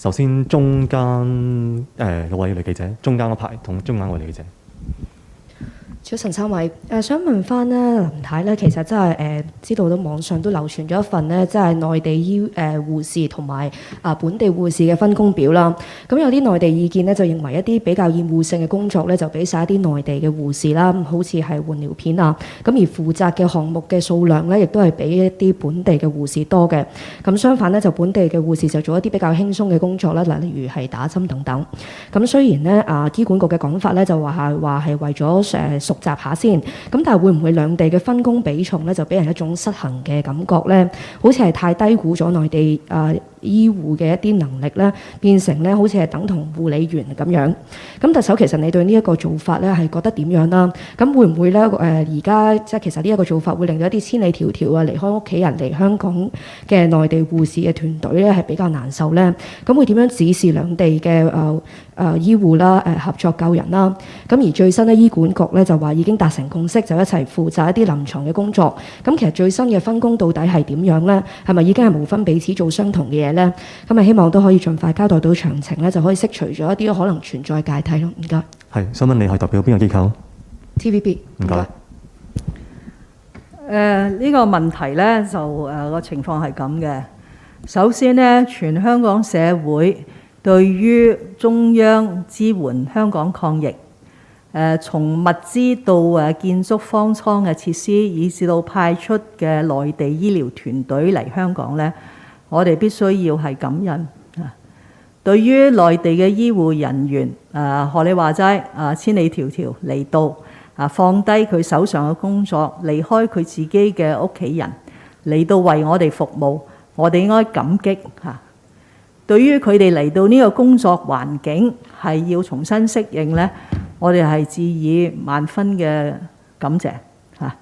首先中間嗰位女記者，中間嗰排同中間嗰位女記者。早晨三位，想問翻咧林太咧，其實真係知道到網上都流傳咗一份咧，即係內地護士同埋本地護士嘅分工表啦。咁有啲內地意見咧，就認為一啲比較厭惡性嘅工作咧，就俾晒一啲內地嘅護士啦，好似係換尿片啊。咁而負責嘅項目嘅數量咧，亦都係比一啲本地嘅護士多嘅。咁相反咧，就本地嘅護士就做一啲比較輕鬆嘅工作啦，例如係打針等等。咁雖然咧醫管局嘅講法咧，就話係為咗熟習下先，咁但係會唔會兩地嘅分工比重咧，就俾人一種失衡嘅感覺咧？好似係太低估咗內地醫護嘅一啲能力咧，變成咧好似係等同護理員咁樣。咁特首其實你對呢一個做法咧係覺得點樣啦？咁會唔會咧而家即係其實呢一個做法會令到一啲千里迢迢離開屋企人嚟香港嘅內地護士嘅團隊咧係比較難受咧？咁會點樣指示兩地嘅醫護啦合作救人啦？咁而最新咧醫管局咧就話已經達成共識，就一齊負責一啲臨床嘅工作。咁其實最新嘅分工到底係點樣咧？係咪已經係無分彼此做相同嘅嘢咧？咁啊希望都可以盡快交代到詳情咧，就可以釋除咗一啲可能存在嘅芥蒂咯。唔該。係，想問你係代表邊個機構 ？TVB。唔該。呢個問題咧就個情況係咁嘅。首先呢，全香港社會對於中央支援香港抗疫，從物資到建築方艙嘅設施，以至到派出嘅內地醫療團隊嚟香港呢，我哋必須要係感恩。對於內地嘅醫護人員，學你話齋，千里迢迢嚟到，放低佢手上嘅工作，離開佢自己嘅屋企人，嚟到為我哋服務，我哋應該感激嚇。對於佢哋嚟到呢個工作環境係要重新適應呢，我哋係致以萬分嘅感謝嚇。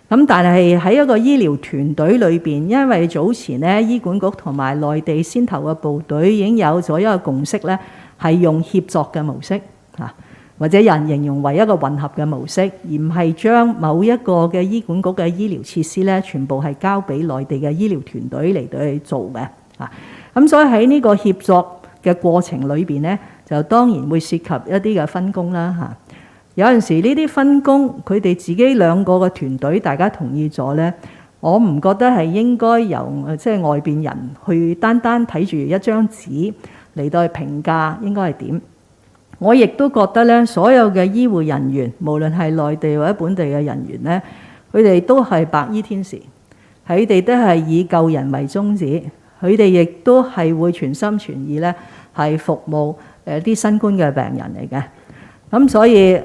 咁但係喺一個醫療團隊裏邊，因為早前呢醫管局同埋內地先頭嘅部隊已經有咗一個共識呢，係用協作嘅模式嚇，或者有人形容為一個混合嘅模式，而唔係將某一個嘅醫管局嘅醫療設施呢，全部係交俾內地嘅醫療團隊嚟到去做嘅嚇。咁所以喺呢個協作嘅過程裏邊呢，就當然會涉及一啲嘅分工啦嚇。有陣時呢啲分工，佢哋自己兩個嘅團隊大家同意咗呢，我唔覺得係應該由即係外邊人去單單睇住一張紙嚟到去評價應該係點。我亦都覺得呢，所有嘅醫護人員，無論係內地或者本地嘅人員呢，佢哋都係白衣天使，佢哋都係以救人為宗旨，佢哋亦都係會全心全意呢係服務啲新冠嘅病人嚟嘅。咁所以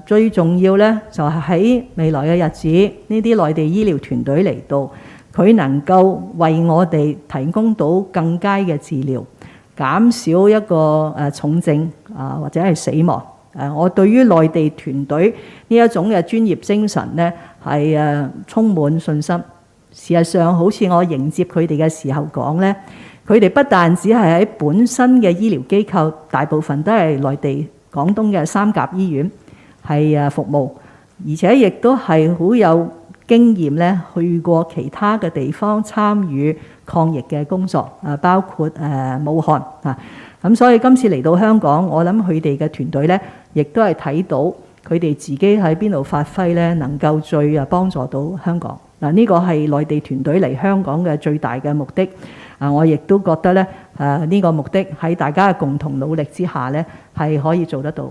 最重要呢，就係喺未來嘅日子，呢啲內地醫療團隊嚟到，佢能夠為我哋提供到更佳嘅治療，減少一個重症或者係死亡。我對於內地團隊呢一種嘅專業精神呢，係充滿信心。事實上，好似我迎接佢哋嘅時候講呢，佢哋不但只係喺本身嘅醫療機構，大部分都係內地廣東嘅三甲醫院係服務，而且亦都係好有經驗咧，去過其他嘅地方參與抗疫嘅工作，包括武漢啊。咁所以今次嚟到香港，我諗佢哋嘅團隊咧，亦都係睇到佢哋自己喺邊度發揮咧，能夠最幫助到香港。嗱，呢個係內地團隊嚟香港嘅最大嘅目的。我亦都覺得咧，呢個目的喺大家嘅共同努力之下咧，係可以做得到。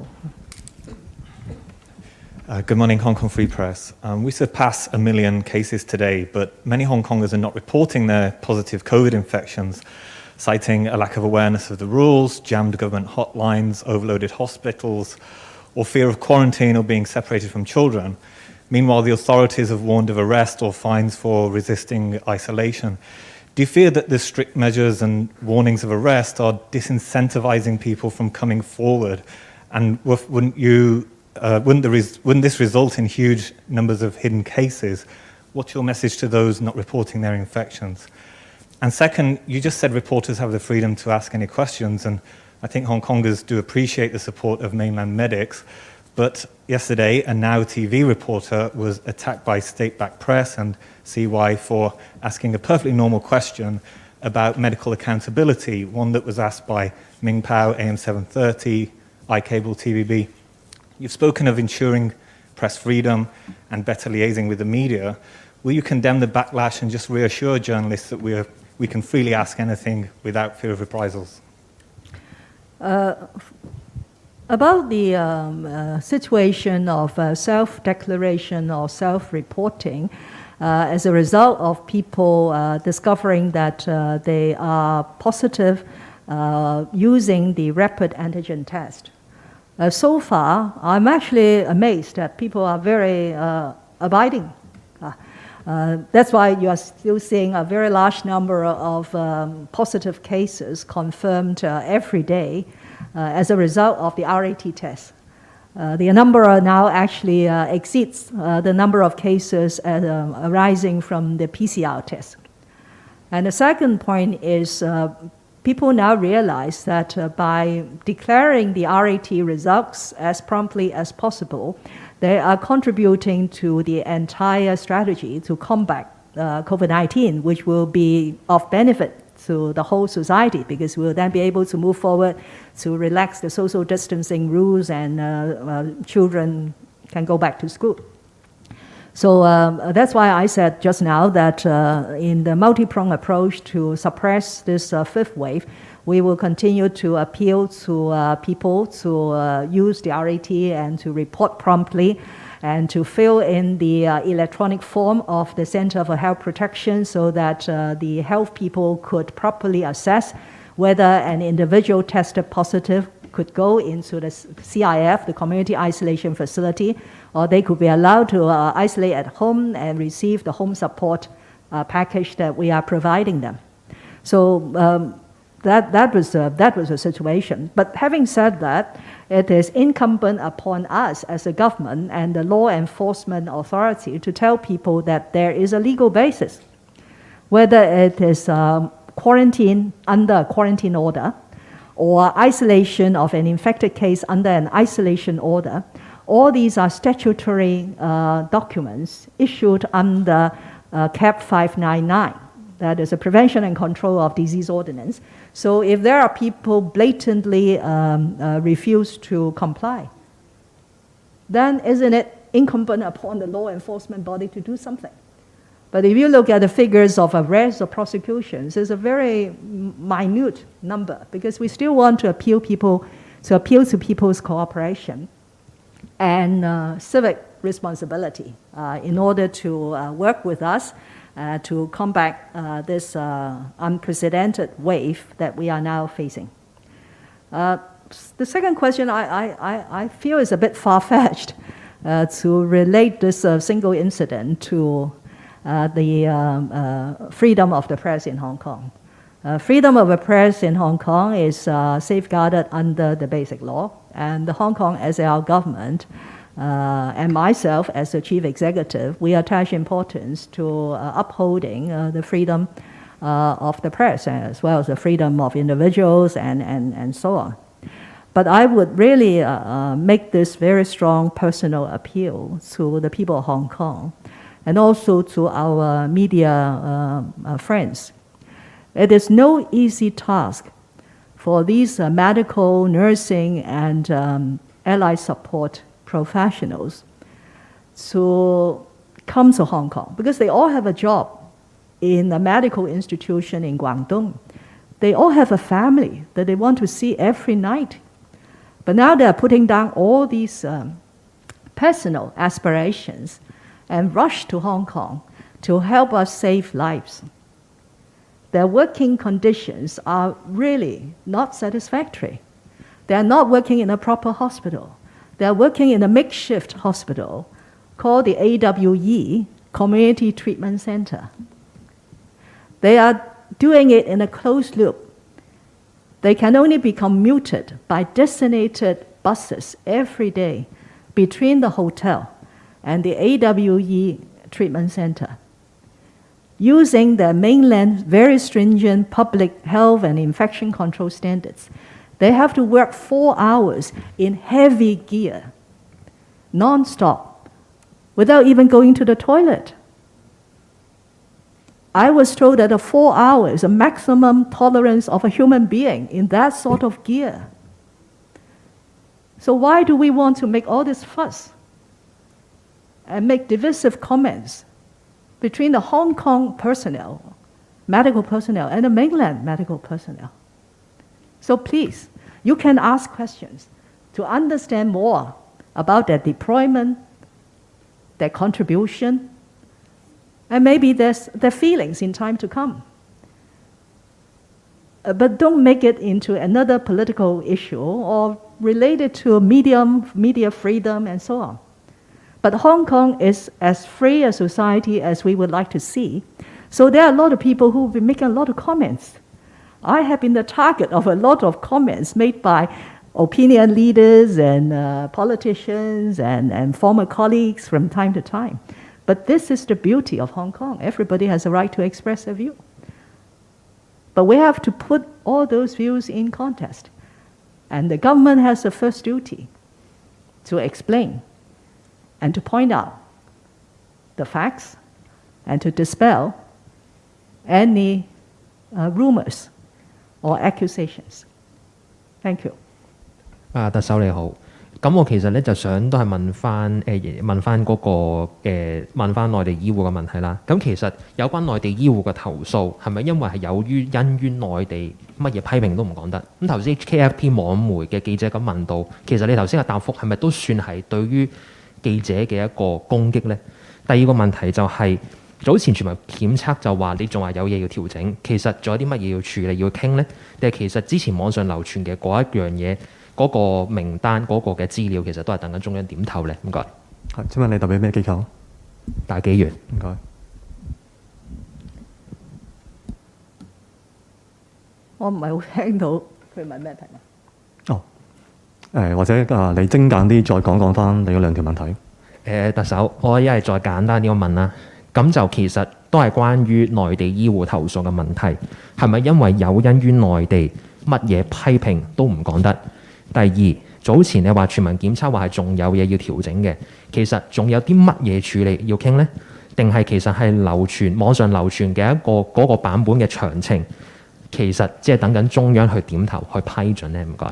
Good morning, Hong Kong Free Press. We surpassed 1 million cases today, but many Hong Kongers are not reporting their positive COVID infections, citing a lack of awareness of the rules, jammed government hotlines, overloaded hospitals, or fear of quarantine or being separated from children. Meanwhile, the authorities have warned of arrest or fines for resisting isolation. Do you fear that the strict measures and warnings of arrest are disincentivizing people from coming forward? And wouldn't this result in huge numbers of hidden cases? What's your message to those not reporting their infections? And second, you just said reporters have the freedom to ask any questions, and I think Hong Kongers do appreciate the support of mainland medics. But yesterday, a Now TV reporter was attacked by state-backed press and CY for asking a perfectly normal question about medical accountability, one that was asked by Ming Pao, AM 730, iCable TVB. You've spoken of ensuring press freedom and better liaising with the media. Will you condemn the backlash and just reassure journalists that we can freely ask anything without fear of reprisals? About the situation of self-declaration or self-reporting, as a result of people discovering that they are positive using the rapid antigen test. So far, I'm actually amazed that people are very abiding. That's why you are still seeing a very large number of positive cases confirmed every day as a result of the RAT test. The number now actually exceeds the number of cases arising from the PCR test. And the second point is people now realize that by declaring the RAT results as promptly as possible, they are contributing to the entire strategy to combat COVID-19, which will be of benefit to the whole society, because we'll then be able to move forward to relax the social distancing rules, and children can go back to school. So that's why I said just now that in the multi-pronged approach to suppress this fifth wave, we will continue to appeal to people to use the RAT and to report promptly, and to fill in the electronic form of the Center for Health Protection, so that the health people could properly assess whether an individual tested positive could go into the CIF, the Community Isolation Facility, or they could be allowed to isolate at home and receive the home support package that we are providing them. So that was a situation. But having said that, it is incumbent upon us as a government and the law enforcement authority to tell people that there is a legal basis, whether it is quarantine under a quarantine order, or isolation of an infected case under an isolation order. All these are statutory documents issued under CAP 599. That is a Prevention and Control of Disease Ordinance. So if there are people blatantly refuse to comply, then isn't it incumbent upon the law enforcement body to do something? But if you look at the figures of arrests or prosecutions, it's a very minute number, because we still want to appeal to people's cooperation and civic responsibility in order to work with us to combat this unprecedented wave that we are now facing. The second question I feel is a bit far-fetched to relate this single incident to the freedom of the press in Hong Kong. Freedom of the press in Hong Kong is safeguarded under the Basic Law, and the Hong Kong SAR government and myself as the chief executive, we attach importance to upholding the freedom of the press, as well as the freedom of individuals and so on. But I would really make this very strong personal appeal to the people of Hong Kong, and also to our media friends. It is no easy task for these medical, nursing, and allied support professionals to come to Hong Kong, because they all have a job in a medical institution in Guangdong. They all have a family that they want to see every night. But now they are putting down all these personal aspirations and rush to Hong Kong to help us save lives. Their working conditions are really not satisfactory. They are not working in a proper hospital. They are working in a makeshift hospital called the AWE, Community Treatment Center. They are doing it in a closed loop. They can only be commuted by designated buses every day between the hotel and the AWE treatment center, using the mainland's very stringent public health and infection control standards. They have to work 4 hours in heavy gear, non-stop, without even going to the toilet. I was told that 4 hours, a maximum tolerance of a human being in that sort of gear. So why do we want to make all this fuss and make divisive comments between the Hong Kong personnel, medical personnel, and the mainland medical personnel? So please, you can ask questions to understand more about their deployment, their contribution, and maybe their feelings in time to come. But don't make it into another political issue or related to media freedom and so on. But Hong Kong is as free a society as we would like to see. So there are a lot of people who have been making a lot of comments. I have been the target of a lot of comments made by opinion leaders and politicians and former colleagues from time to time. But this is the beauty of Hong Kong. Everybody has a right to express their view. But we have to put all those views in context. And the government has the first duty to explain and to point out the facts and to dispel any rumors or accusations. Thank you. 特首你好，咁我其實咧就想都係問翻問翻內地醫護嘅問題啦。咁其實有關內地醫護嘅投訴係咪因為係因於內地乜嘢批評都唔講得？咁頭先 HKFP 網媒嘅記者咁問到，其實你頭先嘅答覆係咪都算係對於記者嘅一個攻擊呢？第二個問題就係、早前全民檢測就話你仲話有嘢要調整，其實仲有啲乜嘢要處理要傾呢？定係其實之前網上流傳嘅嗰一樣嘢？嗰個名單嗰個嘅資料其實都係等緊中央點頭咧，唔該。係，請問你代表咩機構？大紀元。唔該。我唔係好聽到佢問咩題目。或者你精簡啲再講翻你嗰兩條問題。特首，我一係再簡單啲咁問啦。咁就其實都係關於內地醫護投訴嘅問題，係咪因為有因於內地乜嘢批評都唔講得？第二，早前你話全民檢測話係仲有嘢要調整嘅，其實仲有啲乜嘢處理要傾呢？定係其實係網上流傳嘅嗰個版本嘅詳情，其實即係等緊中央去點頭去批准呢？唔該。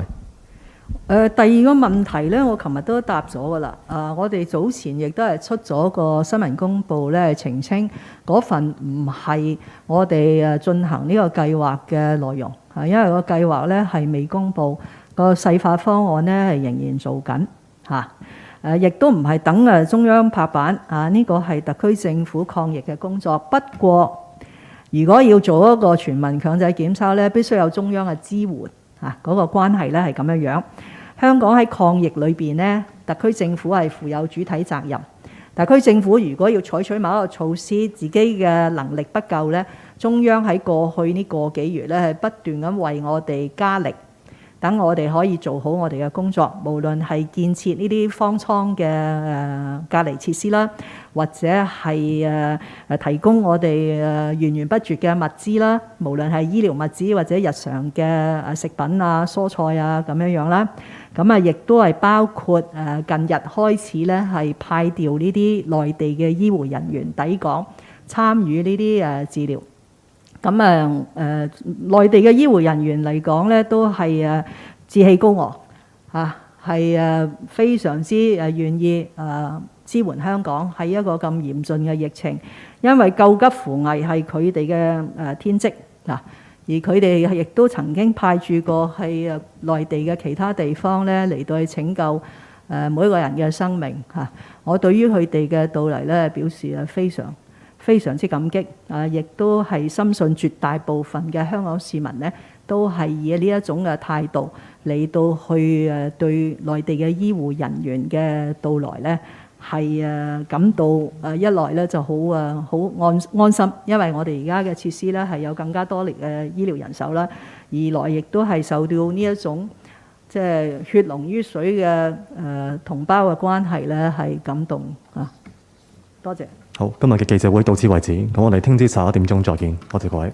第二個問題咧，我琴日都答咗噶啦。我哋早前亦都係出咗個新聞公報咧，澄清嗰份唔係我哋進行呢個計劃嘅內容，因為個計劃咧係未公佈。個細化方案呢係仍然做緊亦都唔係等中央拍板呢個係特區政府抗疫嘅工作。不過，如果要做一個全民強制檢測呢，必須有中央嘅支援嗰個關係呢係咁樣樣。香港喺抗疫裏邊呢，特區政府係負有主體責任。特區政府如果要採取某一個措施，自己嘅能力不夠呢，中央喺過去呢個幾月呢係不斷咁為我哋加力。等我哋可以做好我哋嘅工作，無論係建設呢啲方艙嘅隔離設施啦，或者係提供我哋源源不絕嘅物資啦，無論係醫療物資或者日常嘅食品啊、蔬菜啊咁樣啦。咁亦都係包括近日開始咧係派調呢啲內地嘅醫護人員抵港參與呢啲治療。咁內地嘅醫護人員嚟講咧，都係志氣高昂係非常之願意支援香港喺一個咁嚴峻嘅疫情，因為救急扶危係佢哋嘅天職而佢哋亦都曾經派駐過係內地嘅其他地方咧嚟到去拯救每一個人嘅生命我對於佢哋嘅到嚟咧表示非常之感激亦都係深信絕大部分嘅香港市民呢，都係以呢一種嘅態度嚟到去對內地嘅醫護人員嘅到來呢，係感到一來呢就好安心，因為我哋而家嘅設施呢係有更加多嘅醫療人手啦；二來亦都係受到呢一種即係血濃於水嘅同胞嘅關係呢係感動多謝。好，今日嘅記者會到此為止，咁我哋聽朝11點鐘再見，多謝各位。